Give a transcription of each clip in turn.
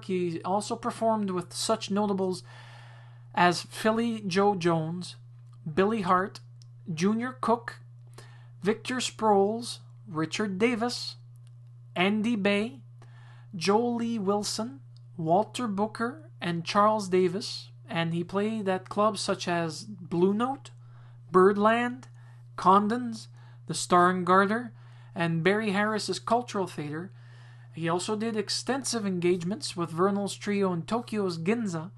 He also performed with such notables as Philly Joe Jones, Billy Hart, Junior Cook, Victor Sproles, Richard Davis, Andy Bay, Joe Lee Wilson, Walter Booker, and Charles Davis, and he played at clubs such as Blue Note, Birdland, Condon's, the Star and Garter, and Barry Harris's Cultural Theater. He also did extensive engagements with Vernal's trio in Tokyo's Ginza,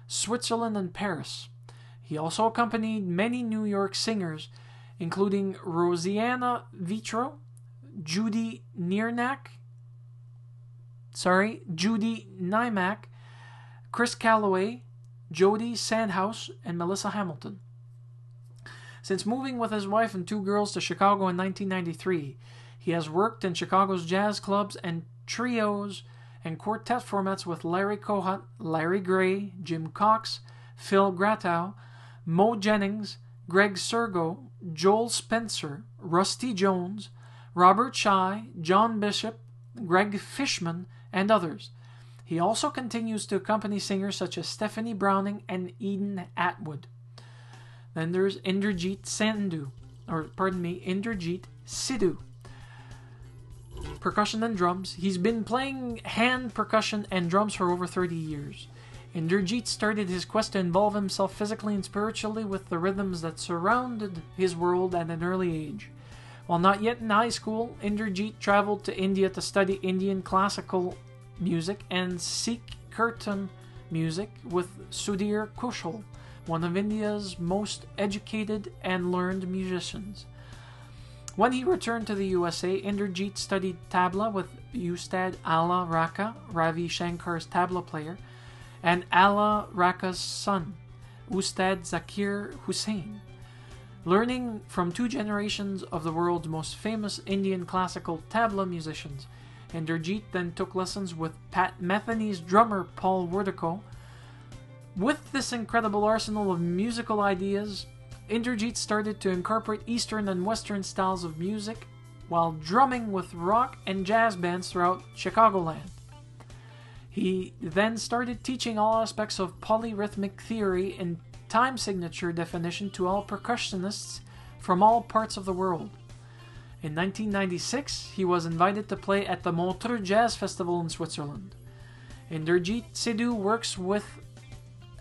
Switzerland, and Paris. He also accompanied many New York singers, including Rosianna Vitro, Judy Nymack, Chris Calloway, Jody Sandhouse, and Melissa Hamilton. Since moving with his wife and 2 girls to Chicago in 1993, he has worked in Chicago's jazz clubs and trios and quartet formats with Larry Cohut, Larry Gray, Jim Cox, Phil Gratow, Mo Jennings, Greg Sergo, Joel Spencer, Rusty Jones, Robert Shai, John Bishop, Greg Fishman, and others. He also continues to accompany singers such as Stephanie Browning and Eden Atwood. Then there's Inderjeet Sidhu. Percussion and drums. He's been playing hand percussion and drums for over 30 years. Inderjeet started his quest to involve himself physically and spiritually with the rhythms that surrounded his world at an early age. While not yet in high school, Inderjeet traveled to India to study Indian classical music and Sikh Kirtan music with Sudhir Kushal, one of India's most educated and learned musicians. When he returned to the USA, Inderjeet studied tabla with Ustad Allah Raka, Ravi Shankar's tabla player, and Allah Raka's son, Ustad Zakir Hussain. Learning from 2 generations of the world's most famous Indian classical tabla musicians, Inderjeet then took lessons with Pat Metheny's drummer Paul Werdico. With this incredible arsenal of musical ideas, Inderjeet started to incorporate Eastern and Western styles of music while drumming with rock and jazz bands throughout Chicagoland. He then started teaching all aspects of polyrhythmic theory and time signature definition to all percussionists from all parts of the world. In 1996, he was invited to play at the Montreux Jazz Festival in Switzerland. Inderjeet Sidhu works with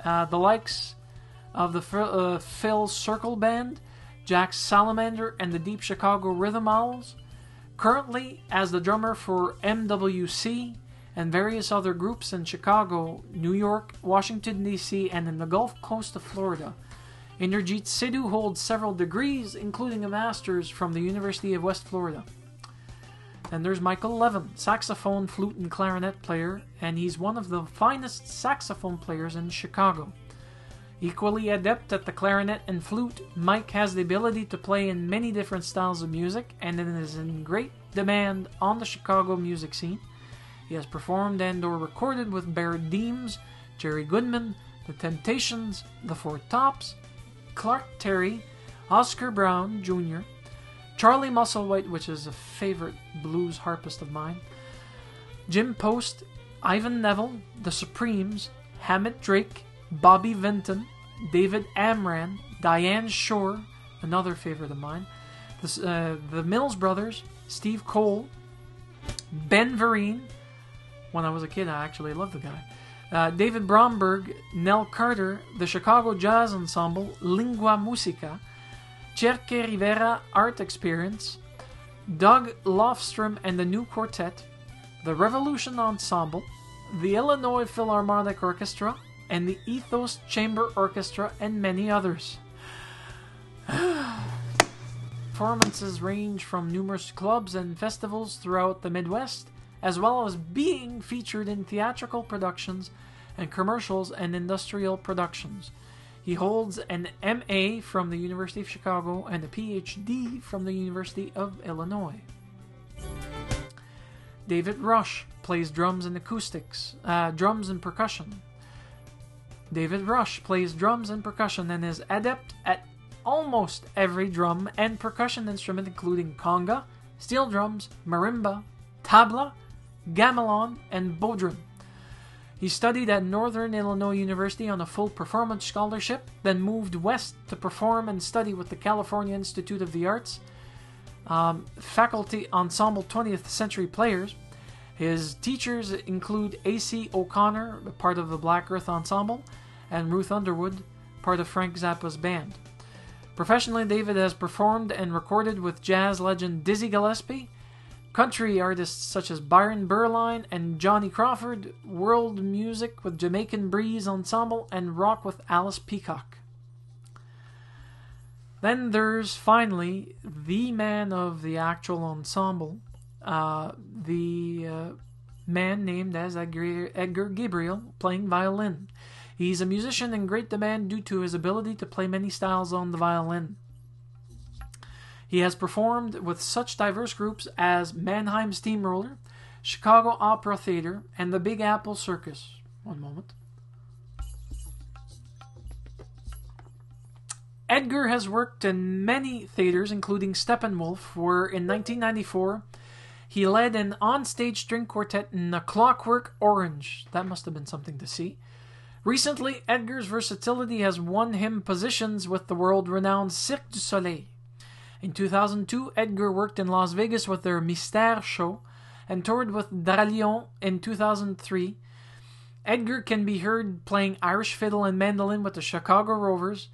the likes of the Phil Circle Band, Jack Salamander, and the Deep Chicago Rhythm Owls. Currently, as the drummer for MWC and various other groups in Chicago, New York, Washington, D.C., and in the Gulf Coast of Florida, Inderjeet Sidhu holds several degrees, including a master's from the University of West Florida. And there's Michael Levin, saxophone, flute, and clarinet player, and he's one of the finest saxophone players in Chicago. Equally adept at the clarinet and flute, Mike has the ability to play in many different styles of music, and it is in great demand on the Chicago music scene. He has performed and/or recorded with Barrett Deems, Jerry Goodman, The Temptations, The Four Tops, Clark Terry, Oscar Brown Jr., Charlie Musselwhite, which is a favorite blues harpist of mine, Jim Post, Ivan Neville, The Supremes, Hammett Drake, Bobby Vinton, David Amran, Diane Shore, another favorite of mine, the Mills Brothers, Steve Cole, Ben Vereen. When I was a kid, I actually loved the guy. David Bromberg, Nell Carter, the Chicago Jazz Ensemble, Lingua Musica, Cerque Rivera Art Experience, Doug Lofstrom and the New Quartet, the Revolution Ensemble, the Illinois Philharmonic Orchestra, and the Ethos Chamber Orchestra, and many others. Performances range from numerous clubs and festivals throughout the Midwest, as well as being featured in theatrical productions and commercials and industrial productions. He holds an MA from the University of Chicago and a PhD from the University of Illinois. David Rush plays drums and drums and percussion. David Rush plays drums and percussion and is adept at almost every drum and percussion instrument, including conga, steel drums, marimba, tabla, gamelan, and bodhran. He studied at Northern Illinois University on a full performance scholarship, then moved west to perform and study with the California Institute of the Arts, faculty ensemble 20th Century Players. His teachers include A.C. O'Connor, part of the Black Earth Ensemble, and Ruth Underwood, part of Frank Zappa's band. Professionally, David has performed and recorded with jazz legend Dizzy Gillespie, country artists such as Byron Berline and Johnny Crawford, world music with Jamaican Breeze Ensemble, and rock with Alice Peacock. Then there's finally the man of the actual ensemble, the man named as Edgar Gabriel, playing violin. He's a musician in great demand due to his ability to play many styles on the violin. He has performed with such diverse groups as Mannheim Steamroller, Chicago Opera Theater, and the Big Apple Circus. One moment. Edgar has worked in many theaters, including Steppenwolf, where in 1994 he led an on-stage string quartet in A Clockwork Orange. That must have been something to see. Recently, Edgar's versatility has won him positions with the world-renowned Cirque du Soleil. In 2002, Edgar worked in Las Vegas with their Mystère show and toured with Dralion in 2003. Edgar can be heard playing Irish fiddle and mandolin with the Chicago Rovers,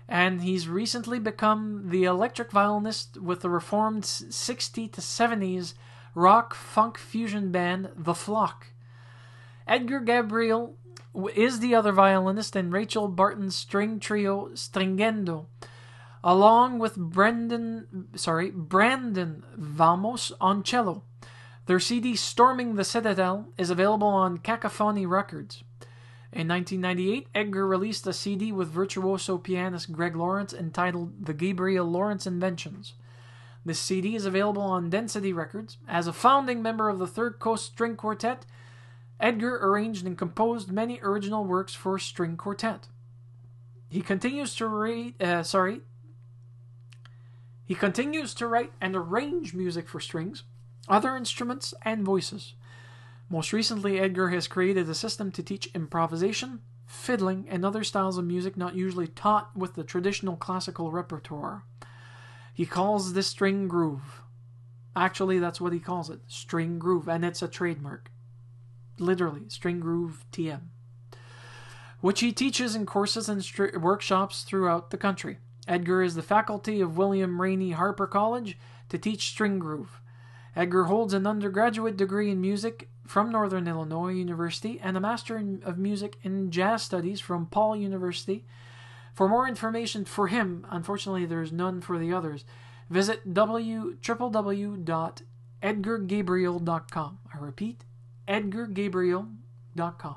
and he's recently become the electric violinist with the reformed 60s to 70s rock funk fusion band The Flock. Edgar Gabriel is the other violinist in Rachel Barton's string trio Stringendo, along with Brandon Vamos on cello. Their CD Storming the Citadel is available on Cacophony Records. In 1998, Edgar released a CD with virtuoso pianist Greg Lawrence entitled The Gabriel Lawrence Inventions. This CD is available on Density Records. As a founding member of the Third Coast String Quartet, Edgar arranged and composed many original works for string quartet. He continues to write and arrange music for strings, other instruments, and voices. Most recently, Edgar has created a system to teach improvisation, fiddling, and other styles of music not usually taught with the traditional classical repertoire. He calls this string groove. Actually, that's what he calls it, string groove, and it's a trademark. Literally, string groove TM. Which he teaches in courses and workshops throughout the country. Edgar is the faculty of William Rainey Harper College to teach string groove. Edgar holds an undergraduate degree in music from Northern Illinois University and a Master of Music in Jazz Studies from Paul University. For more information for him, unfortunately there's none for the others, visit www.edgargabriel.com. I repeat, edgargabriel.com.